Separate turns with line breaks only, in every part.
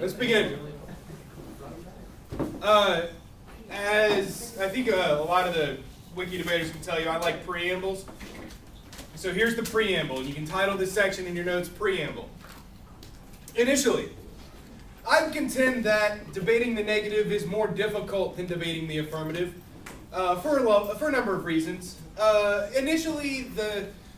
Let's begin. As I think a lot of the wiki debaters can tell you, I like preambles. So here's the preamble, and you can title this section in your notes Preamble. Initially, I would contend that debating the negative is more difficult than debating the affirmative for a number of reasons. Initially,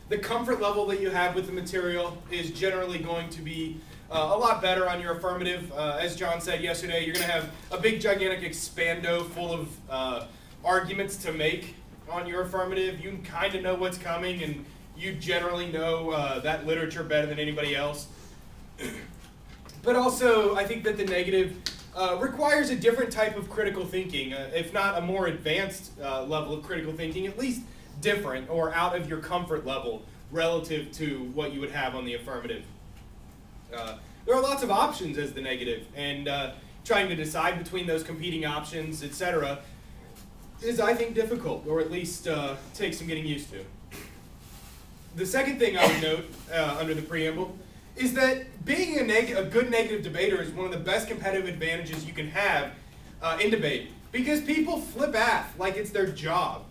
the comfort level that you have with the material is generally going to be a lot better on your affirmative. As John said yesterday, you're going to have a big, gigantic expando full of arguments to make on your affirmative. You kind of know what's coming, and you generally know that literature better than anybody else. But also, I think that the negative requires a different type of critical thinking, if not a more advanced level of critical thinking, at least different or out of your comfort level relative to what you would have on the affirmative. There are lots of options as the negative, and trying to decide between those competing options, etc., is, I think, difficult, or at least takes some getting used to. The second thing I would note under the preamble is that being a good negative debater is one of the best competitive advantages you can have in debate, because people flip aff like it's their job.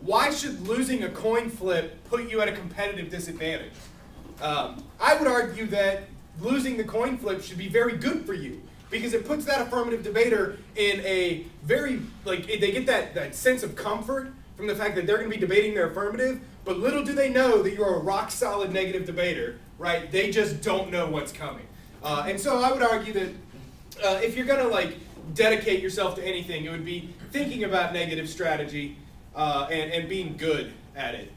Why should losing a coin flip put you at a competitive disadvantage? I would argue that losing the coin flip should be very good for you, because it puts that affirmative debater in a very, they get that sense of comfort from the fact that they're going to be debating their affirmative, but little do they know that you're a rock-solid negative debater, right? They just don't know what's coming. And so I would argue that if you're going to dedicate yourself to anything, it would be thinking about negative strategy and being good at it.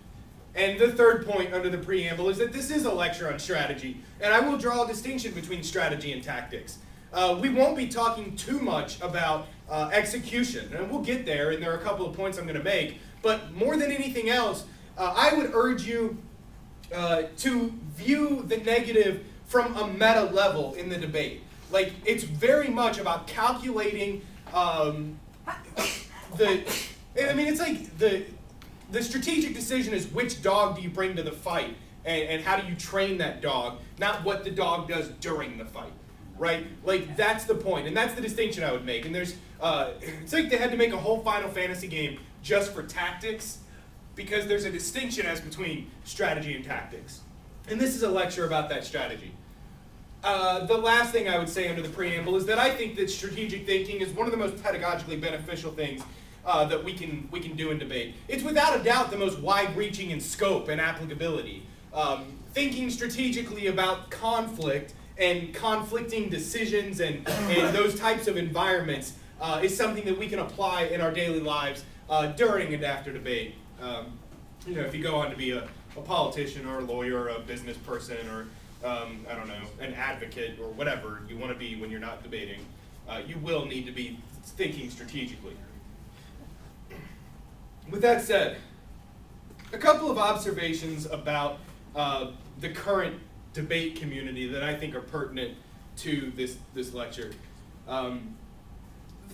And the third point under the preamble is that this is a lecture on strategy, and I will draw a distinction between strategy and tactics. We won't be talking too much about execution, and we'll get there, and there are a couple of points I'm going to make, but more than anything else, I would urge you to view the negative from a meta level in the debate. It's very much about calculating the strategic decision is which dog do you bring to the fight, and how do you train that dog, not what the dog does during the fight, right? That's the point, and that's the distinction I would make. And there's, it's like they had to make a whole Final Fantasy game just for tactics, because there's a distinction as between strategy and tactics. And this is a lecture about that strategy. The last thing I would say under the preamble is that I think that strategic thinking is one of the most pedagogically beneficial things that we can do in debate. It's without a doubt the most wide-reaching in scope and applicability. Thinking strategically about conflict and conflicting decisions and those types of environments is something that we can apply in our daily lives during and after debate. If you go on to be a politician or a lawyer or a business person or I don't know, an advocate or whatever you want to be when you're not debating, you will need to be thinking strategically. With that said, a couple of observations about the current debate community that I think are pertinent to this lecture.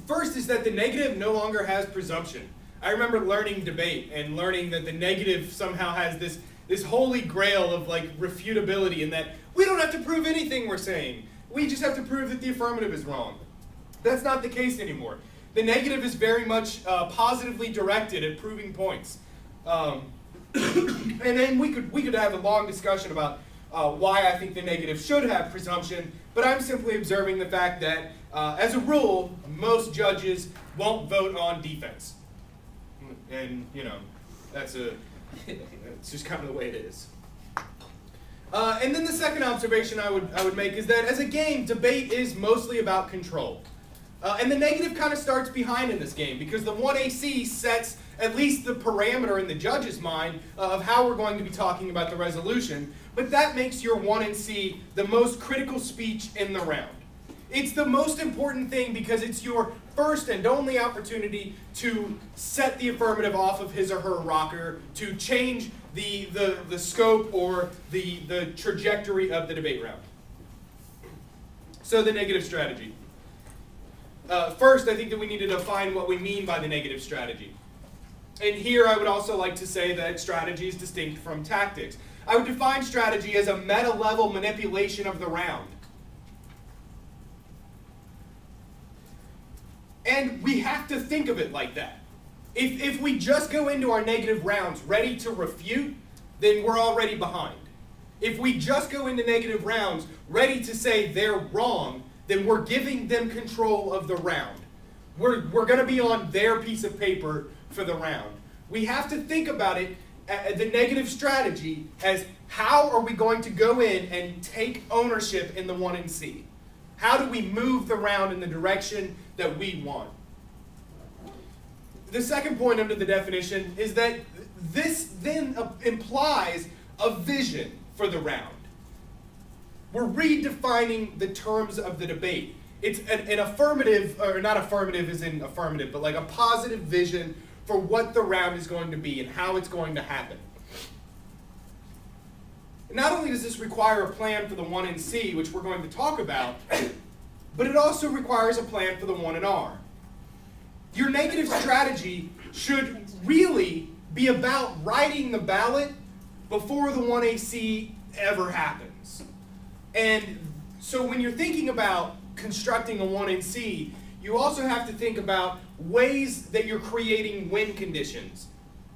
First is that the negative no longer has presumption. I remember learning debate and learning that the negative somehow has this holy grail of refutability, in that we don't have to prove anything we're saying. We just have to prove that the affirmative is wrong. That's not the case anymore. The negative is very much positively directed at proving points. And then we could have a long discussion about why I think the negative should have presumption, but I'm simply observing the fact that, as a rule, most judges won't vote on defense. And, it's just kind of the way it is. And then the second observation I would make is that, as a game, debate is mostly about control. And the negative kind of starts behind in this game, because the 1AC sets at least the parameter in the judge's mind of how we're going to be talking about the resolution, but that makes your 1C the most critical speech in the round. It's the most important thing because it's your first and only opportunity to set the affirmative off of his or her rocker, to change the scope or the trajectory of the debate round. So the negative strategy. First, I think that we need to define what we mean by the negative strategy. And here I would also like to say that strategy is distinct from tactics. I would define strategy as a meta-level manipulation of the round. And we have to think of it like that. If we just go into our negative rounds ready to refute, then we're already behind. If we just go into negative rounds ready to say they're wrong, then we're giving them control of the round. We're going to be on their piece of paper for the round. We have to think about it, the negative strategy, as how are we going to go in and take ownership in the 1 and C? How do we move the round in the direction that we want? The second point under the definition is that this then implies a vision for the round. We're redefining the terms of the debate. It's an affirmative, or not affirmative as in affirmative, but like a positive vision for what the round is going to be and how it's going to happen. Not only does this require a plan for the 1 and C, which we're going to talk about, but it also requires a plan for the 1 and R. Your negative strategy should really be about writing the ballot before the 1AC ever happens. And so when you're thinking about constructing a 1 and C, you also have to think about ways that you're creating win conditions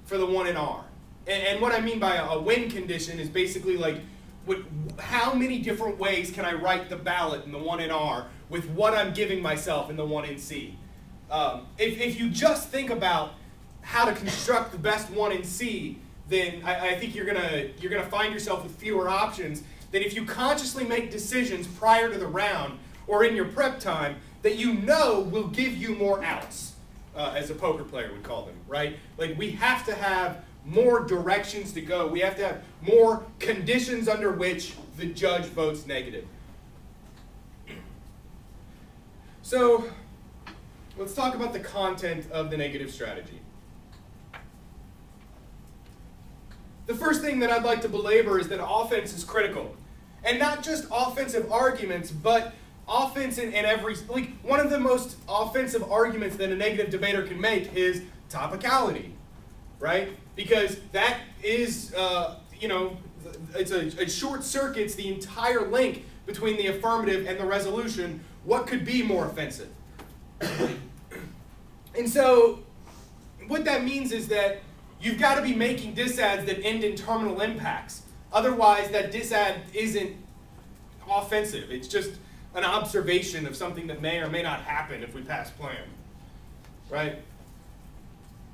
for the 1 and R. And what I mean by a win condition is basically like how many different ways can I write the ballot in the 1 and R with what I'm giving myself in the 1 and C. If you just think about how to construct the best 1 and C, then I think you're gonna find yourself with fewer options than if you consciously make decisions prior to the round or in your prep time that you know will give you more outs, as a poker player would call them, right? Like we have to have more directions to go. We have to have more conditions under which the judge votes negative. So let's talk about the content of the negative strategy. The first thing that I'd like to belabor is that offense is critical. And not just offensive arguments, but offense in every, like one of the most offensive arguments that a negative debater can make is topicality, right? Because that is, it short circuits the entire link between the affirmative and the resolution. What could be more offensive? And so what that means is that you've got to be making disads that end in terminal impacts. Otherwise, that disad isn't offensive. It's just an observation of something that may or may not happen if we pass plan, right?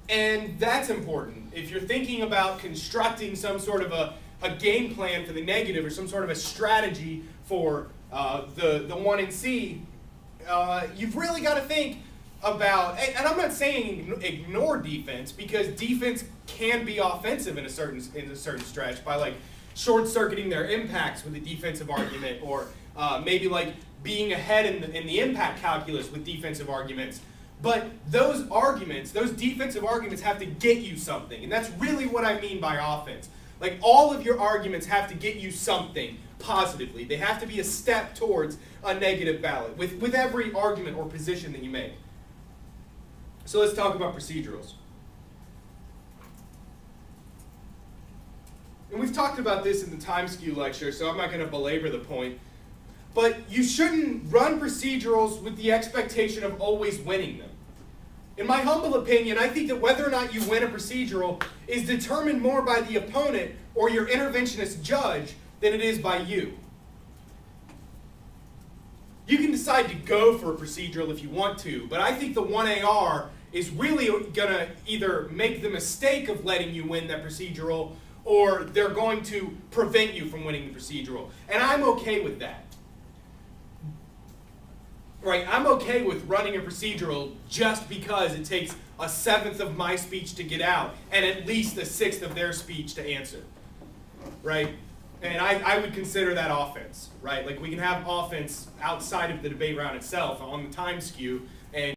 And that's important. If you're thinking about constructing some sort of a game plan for the negative or some sort of a strategy for the 1 and C, you've really got to think about, and I'm not saying ignore defense, because defense can be offensive in a certain stretch by like short-circuiting their impacts with a defensive argument, or maybe like being ahead in the impact calculus with defensive arguments. But those arguments, those defensive arguments have to get you something, and that's really what I mean by offense. Like all of your arguments have to get you something positively. They have to be a step towards a negative ballot with every argument or position that you make. So let's talk about procedurals. And we've talked about this in the time skew lecture, so I'm not going to belabor the point. But you shouldn't run procedurals with the expectation of always winning them. In my humble opinion, I think that whether or not you win a procedural is determined more by the opponent or your interventionist judge than it is by you. You can decide to go for a procedural if you want to, but I think the 1AR is really going to either make the mistake of letting you win that procedural, or they're going to prevent you from winning the procedural. And I'm okay with that. Right, I'm okay with running a procedural just because it takes a 1/7 of my speech to get out and at least a 1/6 of their speech to answer. Right? And I would consider that offense, right? Like we can have offense outside of the debate round itself on the time skew, and